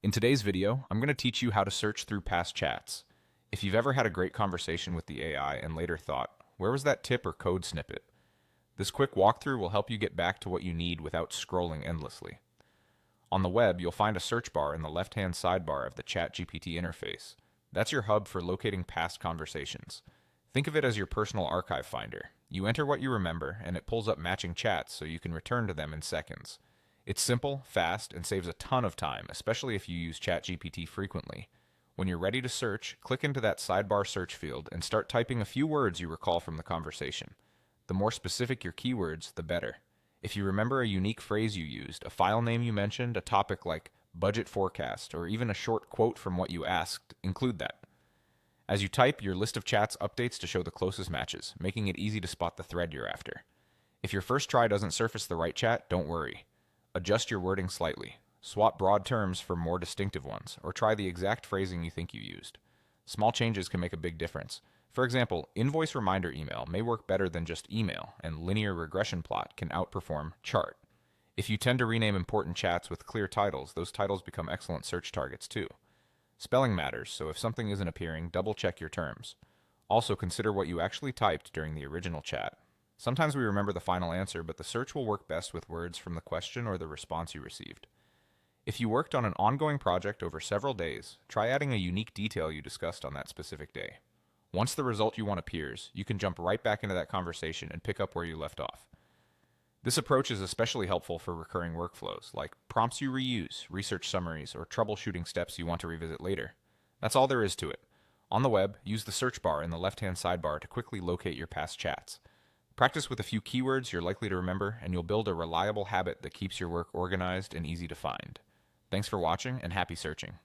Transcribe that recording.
In today's video, I'm going to teach you how to search through past chats. If you've ever had a great conversation with the AI and later thought, where was that tip or code snippet? This quick walkthrough will help you get back to what you need without scrolling endlessly. On the web, you'll find a search bar in the left-hand sidebar of the ChatGPT interface. That's your hub for locating past conversations. Think of it as your personal archive finder. You enter what you remember, and it pulls up matching chats so you can return to them in seconds. It's simple, fast, and saves a ton of time, especially if you use ChatGPT frequently. When you're ready to search, click into that sidebar search field and start typing a few words you recall from the conversation. The more specific your keywords, the better. If you remember a unique phrase you used, a file name you mentioned, a topic like budget forecast, or even a short quote from what you asked, include that. As you type, your list of chats updates to show the closest matches, making it easy to spot the thread you're after. If your first try doesn't surface the right chat, don't worry. Adjust your wording slightly. Swap broad terms for more distinctive ones, or try the exact phrasing you think you used. Small changes can make a big difference. For example, invoice reminder email may work better than just email, and linear regression plot can outperform chart. If you tend to rename important chats with clear titles, those titles become excellent search targets too. Spelling matters, so if something isn't appearing, double check your terms. Also consider what you actually typed during the original chat. Sometimes we remember the final answer, but the search will work best with words from the question or the response you received. If you worked on an ongoing project over several days, try adding a unique detail you discussed on that specific day. Once the result you want appears, you can jump right back into that conversation and pick up where you left off. This approach is especially helpful for recurring workflows, like prompts you reuse, research summaries, or troubleshooting steps you want to revisit later. That's all there is to it. On the web, use the search bar in the left-hand sidebar to quickly locate your past chats. Practice with a few keywords you're likely to remember, and you'll build a reliable habit that keeps your work organized and easy to find. Thanks for watching, and happy searching.